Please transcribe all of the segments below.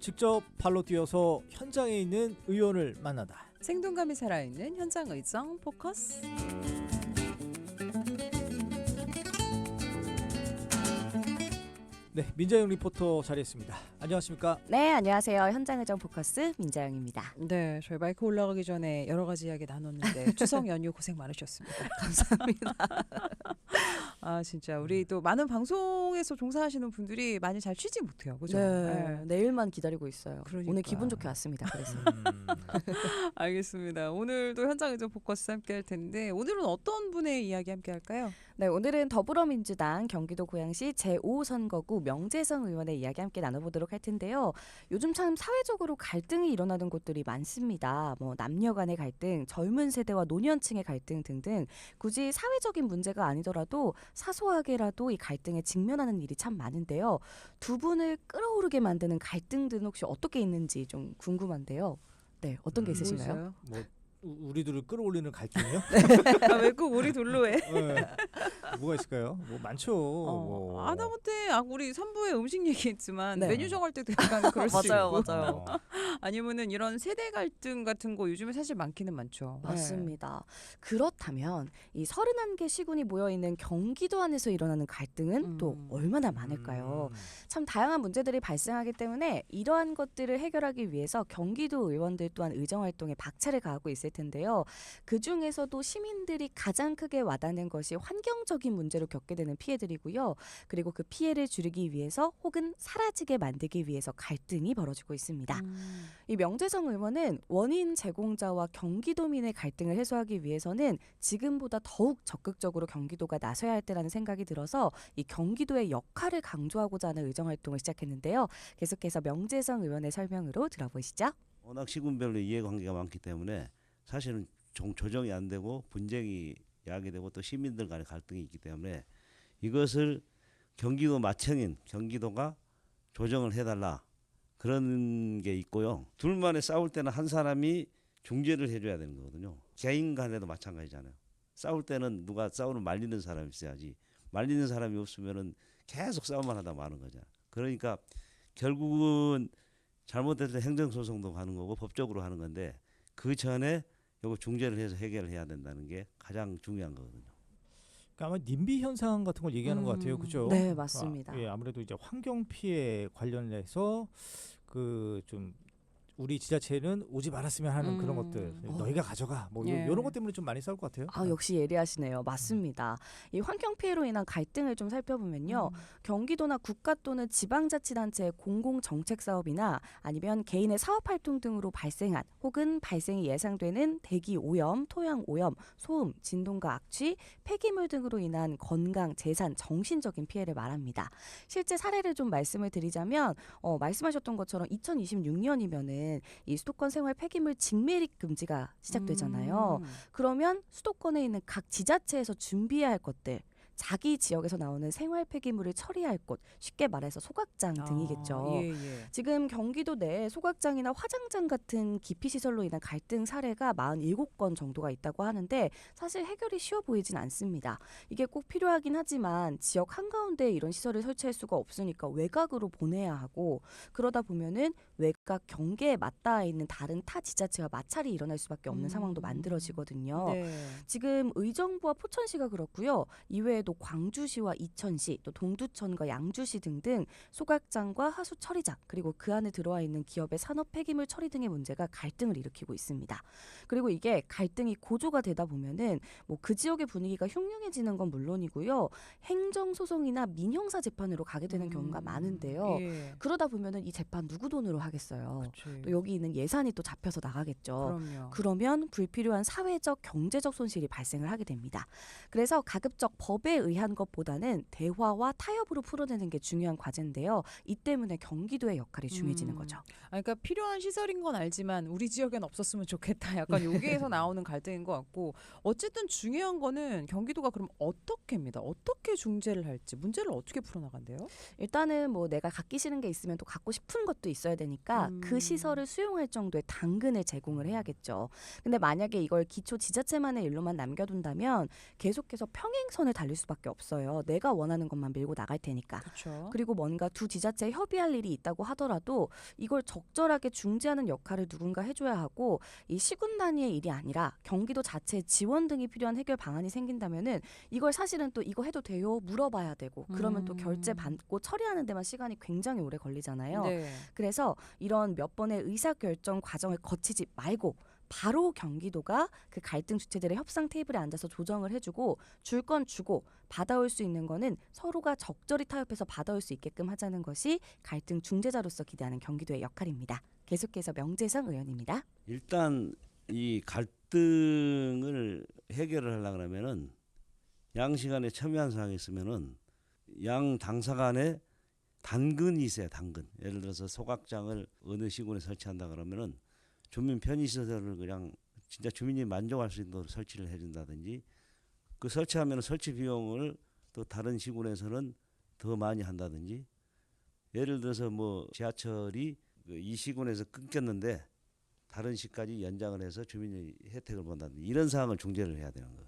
직접 발로 뛰어서 현장에 있는 의원을 만나다. 생동감이 살아있는 현장 의정 포커스. 네, 민자영 리포터 자리했습니다. 안녕하십니까? 네, 안녕하세요. 현장 의정 포커스 민자영입니다. 네, 저희 마이크 올라가기 전에 여러 가지 이야기 나눴는데 추석 연휴 고생 많으셨습니다. 감사합니다. 아 진짜 우리 또 많은 방송에서 종사하시는 분들이 많이 잘 쉬지 못해요, 그죠? 네, 내일만 기다리고 있어요. 그러니까. 오늘 기분 좋게 왔습니다. 그래서 알겠습니다. 오늘도 현장 의정 포커스 함께할 텐데 오늘은 어떤 분의 이야기 함께할까요? 네, 오늘은 더불어민주당 경기도 고양시 제5선거구 명재성 의원의 이야기 함께 나눠보도록 할 텐데요. 요즘 참 사회적으로 갈등이 일어나는 곳들이 많습니다. 뭐 남녀 간의 갈등, 젊은 세대와 노년층의 갈등 등등 굳이 사회적인 문제가 아니더라도 사소하게라도 이 갈등에 직면하는 일이 참 많은데요. 두 분을 끌어오르게 만드는 갈등들은 혹시 어떻게 있는지 좀 궁금한데요. 네, 어떤 게 있으신가요? 뭐 우리들을 끌어올리는 갈등이요? 왜 꼭 우리 둘로 해? 네. 뭐가 있을까요? 뭐 많죠. 뭐. 하다못해 우리 3부에 음식 얘기했지만 네. 메뉴 정할 때도 약간 그럴 수 맞아요, 있고 맞아요. 아니면은 이런 세대 갈등 같은 거 요즘에 사실 많기는 많죠. 맞습니다. 그렇다면 이 31개 시군이 모여있는 경기도 안에서 일어나는 갈등은 또 얼마나 많을까요? 참 다양한 문제들이 발생하기 때문에 이러한 것들을 해결하기 위해서 경기도 의원들 또한 의정활동에 박차를 가하고 있을 텐데요. 그중에서도 시민들이 가장 크게 와닿는 것이 환경적인 문제로 겪게 되는 피해들이고요. 그리고 그 피해를 줄이기 위해서 혹은 사라지게 만들기 위해서 갈등이 벌어지고 있습니다. 이 명재성 의원은 원인 제공자와 경기도민의 갈등을 해소하기 위해서는 지금보다 더욱 적극적으로 경기도가 나서야 할 때라는 생각이 들어서 이 경기도의 역할을 강조하고자 하는 의정활동을 시작했는데요. 계속해서 명재성 의원의 설명으로 들어보시죠. 워낙 시군별로 이해관계가 많기 때문에 사실은 조정이 안 되고 분쟁이 야기되고 또 시민들 간의 갈등이 있기 때문에 이것을 경기도 마청인 경기도가 조정을 해달라 그런 게 있고요. 둘만에 싸울 때는 한 사람이 중재를 해줘야 되는 거거든요. 개인 간에도 마찬가지잖아요. 싸울 때는 누가 싸우는 말리는 사람이 있어야지 말리는 사람이 없으면은 계속 싸움만 하다 마는 거죠. 그러니까 결국은 잘못해서 행정소송도 가는 거고 법적으로 하는 건데 그 전에 요거 중재를 해서 해결을 해야 된다는 게 가장 중요한 거거든요. 그러니까 아마 님비 현상 같은 걸 얘기하는 것 같아요, 그죠? 네, 맞습니다. 예, 아무래도 이제 환경 피해 관련해서 그 좀 우리 지자체는 오지 말았으면 하는 그런 것들, 너희가 가져가, 뭐 예. 이런 것 때문에 좀 많이 싸울 것 같아요. 아, 역시 예리하시네요. 맞습니다. 이 환경 피해로 인한 갈등을 좀 살펴보면요. 경기도나 국가 또는 지방자치단체의 공공정책 사업이나 아니면 개인의 사업활동 등으로 발생한 혹은 발생이 예상되는 대기 오염, 토양 오염, 소음, 진동과 악취, 폐기물 등으로 인한 건강, 재산, 정신적인 피해를 말합니다. 실제 사례를 좀 말씀을 드리자면 말씀하셨던 것처럼 2026년이면은 이 수도권 생활 폐기물 직매립 금지가 시작되잖아요. 그러면 수도권에 있는 각 지자체에서 준비해야 할 것들, 자기 지역에서 나오는 생활 폐기물을 처리할 곳, 쉽게 말해서 소각장 등이겠죠. 예. 지금 경기도 내에 소각장이나 화장장 같은 기피시설로 인한 갈등 사례가 47건 정도가 있다고 하는데 사실 해결이 쉬워 보이진 않습니다. 이게 꼭 필요하긴 하지만 지역 한가운데에 이런 시설을 설치할 수가 없으니까 외곽으로 보내야 하고 그러다 보면은 외곽 경계에 맞닿아 있는 다른 타 지자체와 마찰이 일어날 수밖에 없는 상황도 만들어지거든요. 네. 지금 의정부와 포천시가 그렇고요. 이외에도 광주시와 이천시, 또 동두천과 양주시 등등 소각장과 하수 처리장 그리고 그 안에 들어와 있는 기업의 산업 폐기물 처리 등의 문제가 갈등을 일으키고 있습니다. 그리고 이게 갈등이 고조가 되다 보면은 뭐 그 지역의 분위기가 흉흉해지는 건 물론이고요. 행정소송이나 민형사 재판으로 가게 되는 경우가 많은데요. 예. 그러다 보면은 이 재판 누구 돈으로 하겠어요. 그치. 또 여기 있는 예산이 또 잡혀서 나가겠죠. 그럼요. 그러면 불필요한 사회적, 경제적 손실이 발생을 하게 됩니다. 그래서 가급적 법에 의한 것보다는 대화와 타협으로 풀어내는 게 중요한 과제인데요. 이 때문에 경기도의 역할이 중요해지는 거죠. 그러니까 필요한 시설인 건 알지만 우리 지역엔 없었으면 좋겠다. 약간 여기에서 나오는 갈등인 것 같고 어쨌든 중요한 거는 경기도가 그럼 어떻게 중재를 할지 문제를 어떻게 풀어나간대요? 일단은 뭐 내가 갖기 싫은 게 있으면 또 갖고 싶은 것도 있어야 되니까 그 시설을 수용할 정도의 당근을 제공을 해야겠죠. 근데 만약에 이걸 기초 지자체만의 일로만 남겨둔다면 계속해서 평행선을 달릴 수밖에 없어요. 내가 원하는 것만 밀고 나갈 테니까. 그렇죠. 그리고 뭔가 두 지자체에 협의할 일이 있다고 하더라도 이걸 적절하게 중재하는 역할을 누군가 해줘야 하고 이 시군 단위의 일이 아니라 경기도 자체의 지원 등이 필요한 해결 방안이 생긴다면은 이걸 사실은 또 이거 해도 돼요? 물어봐야 되고 그러면 또 결제 받고 처리하는 데만 시간이 굉장히 오래 걸리잖아요. 네. 그래서 이런 몇 번의 의사결정 과정을 거치지 말고 바로 경기도가 그 갈등 주체들의 협상 테이블에 앉아서 조정을 해주고 줄 건 주고 받아올 수 있는 거는 서로가 적절히 타협해서 받아올 수 있게끔 하자는 것이 갈등 중재자로서 기대하는 경기도의 역할입니다. 계속해서 명재성 의원입니다. 일단 이 갈등을 해결을 하려고 그러면은 양시간에 첨예한 사항이 있으면은 양 당사 간에 단근이 있어요. 단근. 예를 들어서 소각장을 어느 시군에 설치한다 그러면은 주민 편의시설을 그냥 진짜 주민이 만족할 수 있도록 설치를 해준다든지 그 설치하면 설치 비용을 또 다른 시군에서는 더 많이 한다든지 예를 들어서 뭐 지하철이 이 시군에서 끊겼는데 다른 시까지 연장을 해서 주민이 혜택을 본다든지 이런 사항을 중재를 해야 되는 거예요.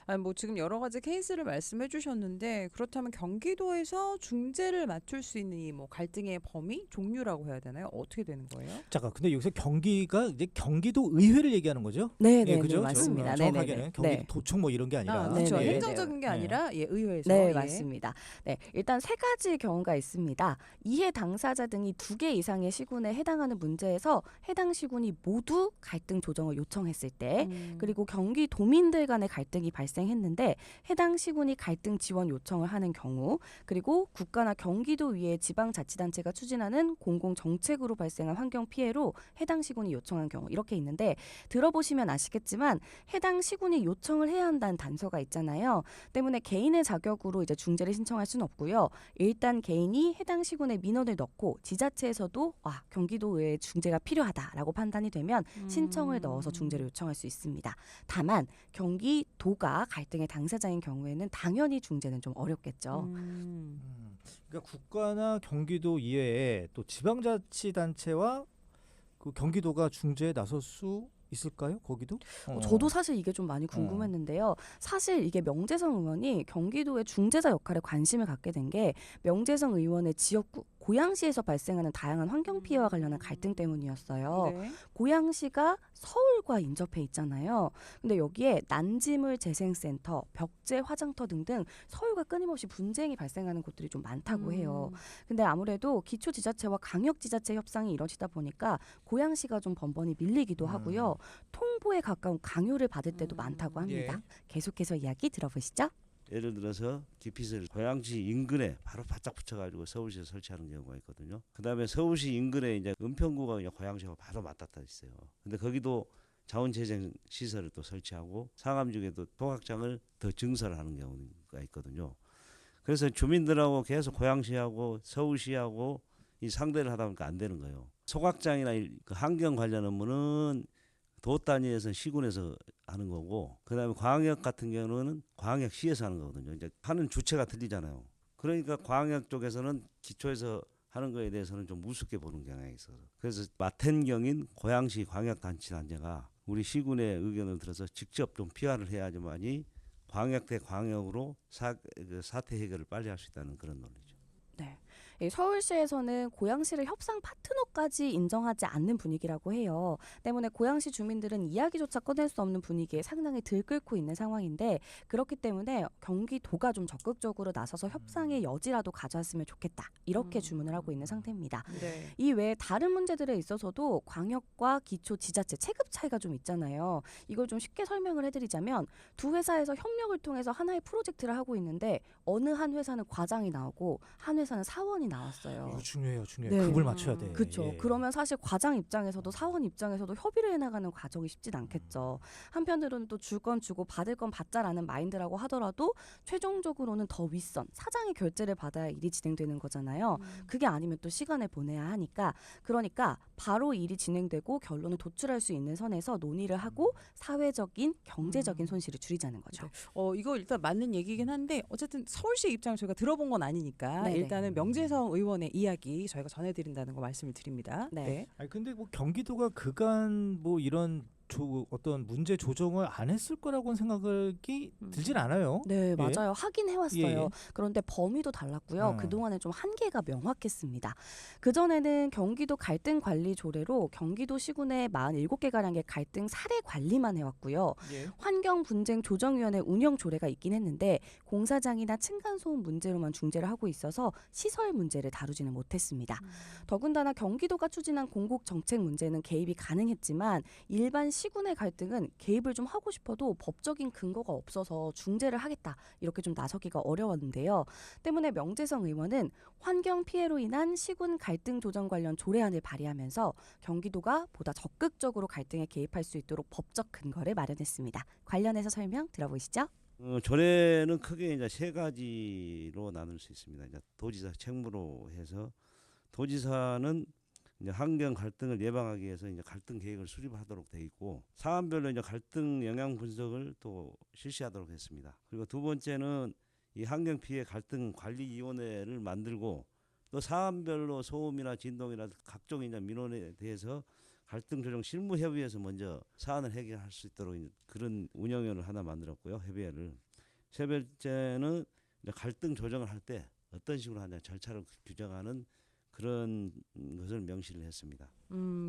아니 뭐 지금 여러 가지 케이스를 말씀해 주셨는데 그렇다면 경기도에서 중재를 맡을 수 있는 이 뭐 갈등의 범위 종류라고 해야 되나요? 어떻게 되는 거예요? 잠깐 근데 여기서 경기가 이제 경기도 의회를 얘기하는 거죠? 네, 예, 네, 그죠? 맞습니다. 네, 정확하게는 네, 경기도 네. 도청 뭐 이런 게 아니라 그렇죠. 네, 네. 행정적인 게 네. 아니라 예, 의회에서 네, 예. 맞습니다. 네, 일단 세 가지 경우가 있습니다. 이해 당사자 등이 2개 이상의 시군에 해당하는 문제에서 해당 시군이 모두 갈등 조정을 요청했을 때 그리고 경기도민들 간의 갈등이 발생했는데 해당 시군이 갈등 지원 요청을 하는 경우 그리고 국가나 경기도 위에 지방자치단체가 추진하는 공공정책으로 발생한 환경 피해로 해당 시군이 요청한 경우 이렇게 있는데 들어보시면 아시겠지만 해당 시군이 요청을 해야 한다는 단서가 있잖아요. 때문에 개인의 자격으로 이제 중재를 신청할 수는 없고요. 일단 개인이 해당 시군에 민원을 넣고 지자체에서도 경기도의 중재가 필요하다라고 판단이 되면 신청을 넣어서 중재를 요청할 수 있습니다. 다만 경기도가 갈등의 당사자인 경우에는 당연히 중재는 좀 어렵겠죠. 그러니까 국가나 경기도 이외에 또 지방자치단체와 그 경기도가 중재에 나설 수 있을까요? 거기도? 저도 사실 이게 좀 많이 궁금했는데요. 사실 이게 명재성 의원이 경기도의 중재자 역할에 관심을 갖게 된 게 명재성 의원의 지역구 고양시에서 발생하는 다양한 환경 피해와 관련한 갈등 때문이었어요. 네. 고양시가 서울과 인접해 있잖아요. 근데 여기에 난지물 재생센터, 벽제 화장터 등등 서울과 끊임없이 분쟁이 발생하는 곳들이 좀 많다고 해요. 근데 아무래도 기초지자체와 강역지자체 협상이 이뤄지다 보니까 고양시가 좀 번번이 밀리기도 하고요. 통보에 가까운 강요를 받을 때도 많다고 합니다. 예. 계속해서 이야기 들어보시죠. 예를 들어서 기피소를 고양시 인근에 바로 바짝 붙여가지고 서울시에 설치하는 경우가 있거든요. 그다음에 서울시 인근에 이제 은평구가 그냥 고양시하고 바로 맞닿아 있어요. 근데 거기도 자원재생 시설을 또 설치하고 상암중에도 소각장을 더 증설하는 경우가 있거든요. 그래서 주민들하고 계속 고양시하고 서울시하고 이 상대를 하다 보니까 안 되는 거예요. 소각장이나 그 환경 관련 업무는 도 단위에서 시군에서 하는 거고 그다음에 광역 같은 경우는 광역시에서 하는 거거든요. 이제 하는 주체가 틀리잖아요. 그러니까 광역 쪽에서는 기초에서 하는 거에 대해서는 좀 우습게 보는 경향이 있어서 그래서 맡은경인 고양시 광역단체단체가 우리 시군의 의견을 들어서 직접 좀 피하를 해야지만이 광역 대 광역으로 사태 해결을 빨리 할 수 있다는 그런 논리죠. 네. 이 서울시에서는 고양시를 협상 파트너까지 인정하지 않는 분위기라고 해요. 때문에 고양시 주민들은 이야기조차 꺼낼 수 없는 분위기에 상당히 들끓고 있는 상황인데 그렇기 때문에 경기도가 좀 적극적으로 나서서 협상의 여지라도 가져왔으면 좋겠다. 이렇게 주문을 하고 있는 상태입니다. 네. 이 외에 다른 문제들에 있어서도 광역과 기초 지자체 체급 차이가 좀 있잖아요. 이걸 좀 쉽게 설명을 해드리자면 두 회사에서 협력을 통해서 하나의 프로젝트를 하고 있는데 어느 한 회사는 과장이 나오고 한 회사는 사원이 나왔어요. 이거 중요해요. 네. 급을 맞춰야 돼. 그렇죠. 예. 그러면 사실 과장 입장에서도 사원 입장에서도 협의를 해나가는 과정이 쉽진 않겠죠. 한편으로는 또 줄 건 주고 받을 건 받자라는 마인드라고 하더라도 최종적으로는 더 윗선 사장의 결재를 받아야 일이 진행되는 거잖아요. 그게 아니면 또 시간을 보내야 하니까 그러니까 바로 일이 진행되고 결론을 도출할 수 있는 선에서 논의를 하고 사회적인 경제적인 손실을 줄이자는 거죠. 이거 일단 맞는 얘기긴 한데 어쨌든 서울시 입장을 저희가 들어본 건 아니니까 네네. 일단은 명재성 의원의 이야기 저희가 전해드린다는 거 말씀을 드립니다. 네. 아니 근데 뭐 경기도가 그간 뭐 이런 어떤 문제 조정을 안 했을 거라고는 생각이 들진 않아요. 네, 예. 맞아요. 하긴 해왔어요. 예. 그런데 범위도 달랐고요. 어. 그동안에 좀 한계가 명확했습니다. 그전에는 경기도 갈등 관리 조례로 경기도 시군에 47개가량의 갈등 사례 관리만 해왔고요. 예. 환경 분쟁 조정위원회 운영 조례가 있긴 했는데 공사장이나 층간소음 문제로만 중재를 하고 있어서 시설 문제를 다루지는 못했습니다. 더군다나 경기도가 추진한 공국 정책 문제는 개입이 가능했지만 일반 시군의 갈등은 개입을 좀 하고 싶어도 법적인 근거가 없어서 중재를 하겠다 이렇게 좀 나서기가 어려웠는데요. 때문에 명재성 의원은 환경 피해로 인한 시군 갈등 조정 관련 조례안을 발의하면서 경기도가 보다 적극적으로 갈등에 개입할 수 있도록 법적 근거를 마련했습니다. 관련해서 설명 들어보시죠. 조례는 크게 이제 세 가지로 나눌 수 있습니다. 이제 도지사 책무로 해서 도지사는 이제 환경 갈등을 예방하기 위해서 이제 갈등 계획을 수립하도록 돼 있고 사안별로 이제 갈등 영향 분석을 또 실시하도록 했습니다. 그리고 두 번째는 이 환경 피해 갈등 관리 위원회를 만들고 또 사안별로 소음이나 진동이나 각종 이제 민원에 대해서 갈등 조정 실무 협의회에서 먼저 사안을 해결할 수 있도록 그런 운영위원회를 하나 만들었고요. 협의회를. 세 번째는 이제 갈등 조정을 할 때 어떤 식으로 하냐 절차를 규정하는 그런 것을 명시를 했습니다.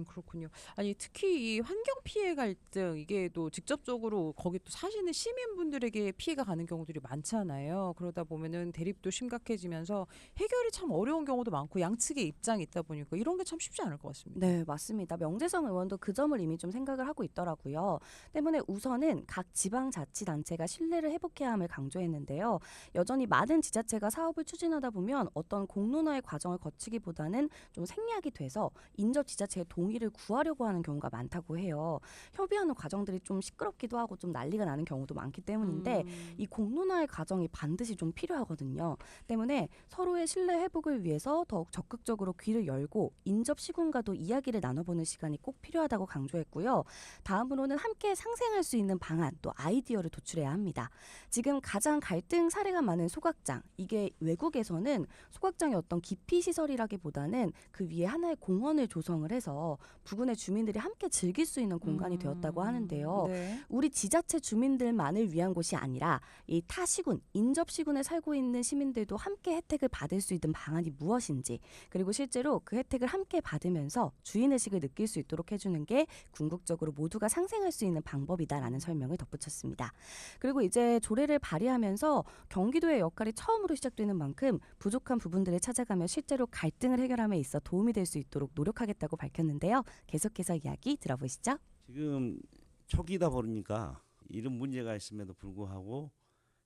그렇군요. 아니 특히 이 환경 피해 갈등 이게 또 직접적으로 거기 또 사시는 시민분들에게 피해가 가는 경우들이 많잖아요. 그러다 보면은 대립도 심각해지면서 해결이 참 어려운 경우도 많고 양측의 입장이 있다 보니까 이런 게 참 쉽지 않을 것 같습니다. 네, 맞습니다. 명재성 의원도 그 점을 이미 좀 생각을 하고 있더라고요. 때문에 우선은 각 지방자치단체가 신뢰를 회복해야 함을 강조했는데요. 여전히 많은 지자체가 사업을 추진하다 보면 어떤 공론화의 과정을 거치기보다는 좀 생략이 돼서 인접 지자체의 동의를 구하려고 하는 경우가 많다고 해요. 협의하는 과정들이 좀 시끄럽기도 하고 좀 난리가 나는 경우도 많기 때문인데 이 공론화의 과정이 반드시 좀 필요하거든요. 때문에 서로의 신뢰 회복을 위해서 더욱 적극적으로 귀를 열고 인접 시군과도 이야기를 나눠보는 시간이 꼭 필요하다고 강조했고요. 다음으로는 함께 상생할 수 있는 방안 또 아이디어를 도출해야 합니다. 지금 가장 갈등 사례가 많은 소각장, 이게 외국에서는 소각장이 어떤 기피 시설이라기보다는 그 위에 하나의 공원을 조성을 해서 부근의 주민들이 함께 즐길 수 있는 공간이 되었다고 하는데요. 네. 우리 지자체 주민들만을 위한 곳이 아니라 이 타 시군, 인접 시군에 살고 있는 시민들도 함께 혜택을 받을 수 있는 방안이 무엇인지, 그리고 실제로 그 혜택을 함께 받으면서 주인의식을 느낄 수 있도록 해주는 게 궁극적으로 모두가 상생할 수 있는 방법이다라는 설명을 덧붙였습니다. 그리고 이제 조례를 발의하면서 경기도의 역할이 처음으로 시작되는 만큼 부족한 부분들을 찾아가며 실제로 갈등을 해결함에 있어 도움이 될 수 있도록 노력하겠다고 밝혔는데요. 계속해서 이야기 들어보시죠. 지금 초기다 보니까 이런 문제가 있음에도 불구하고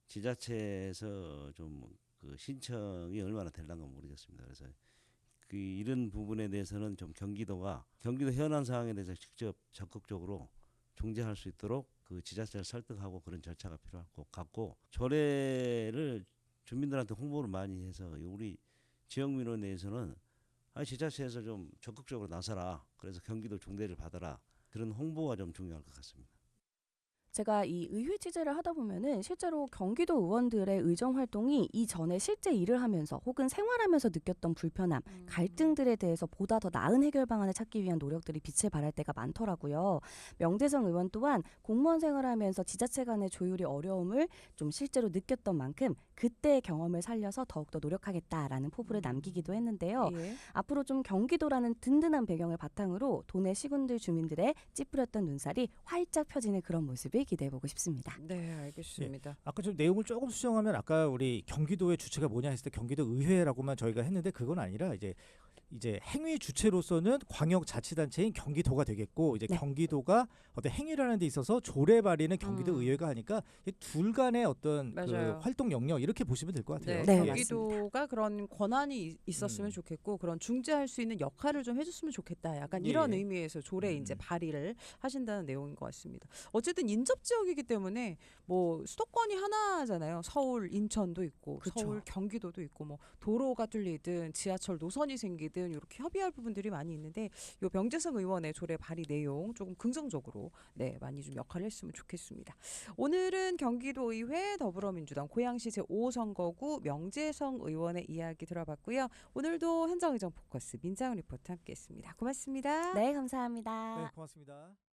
지자체에서 좀 그 신청이 얼마나 될란가 모르겠습니다. 그래서 그 이런 부분에 대해서는 좀 경기도 현안 사항에 대해서 직접 적극적으로 중재할 수 있도록 그 지자체를 설득하고 그런 절차가 필요할 것 같고 조례를 주민들한테 홍보를 많이 해서 우리 지역 민원회에서는 지자체에서 좀 적극적으로 나서라. 그래서 경기도 중대를 받아라. 그런 홍보가 좀 중요할 것 같습니다. 제가 이 의회 취재를 하다 보면은 실제로 경기도 의원들의 의정 활동이 이전에 실제 일을 하면서 혹은 생활하면서 느꼈던 불편함, 갈등들에 대해서 보다 더 나은 해결 방안을 찾기 위한 노력들이 빛을 발할 때가 많더라고요. 명재성 의원 또한 공무원 생활하면서 지자체 간의 조율이 어려움을 좀 실제로 느꼈던 만큼 그때의 경험을 살려서 더욱더 노력하겠다라는 포부를 남기기도 했는데요. 예. 앞으로 좀 경기도라는 든든한 배경을 바탕으로 도내 시군들 주민들의 찌푸렸던 눈살이 활짝 펴지는 그런 모습을 기대해보고 싶습니다. 네, 알겠습니다. 아까 좀 내용을 조금 수정하면 아까 우리 경기도의 주체가 뭐냐 했을 때 경기도 의회라고만 저희가 했는데 그건 아니라 이제 행위 주체로서는 광역자치단체인 경기도가 되겠고 이제 네. 경기도가 어떤 행위를 하는 데 있어서 조례 발의는 경기도 의회가 하니까 이 둘 간의 어떤 그 맞아요. 활동 영역 이렇게 보시면 될 것 같아요. 네, 예. 경기도가 그런 권한이 있었으면 좋겠고 그런 중재할 수 있는 역할을 좀 해줬으면 좋겠다. 약간 이런 예. 의미에서 조례 이제 발의를 하신다는 내용인 것 같습니다. 어쨌든 인접 지역이기 때문에 뭐 수도권이 하나잖아요. 서울, 인천도 있고 그쵸. 서울, 경기도도 있고 뭐 도로가 뚫리든 지하철 노선이 생기든 이렇게 협의할 부분들이 많이 있는데 요 명재성 의원의 조례 발의 내용 조금 긍정적으로 많이 좀 역할을 했으면 좋겠습니다. 오늘은 경기도의회 더불어민주당 고양시 제5선거구 명재성 의원의 이야기 들어봤고요. 오늘도 현장의정 포커스 민자은 리포터 함께했습니다. 고맙습니다. 네, 감사합니다. 네, 고맙습니다.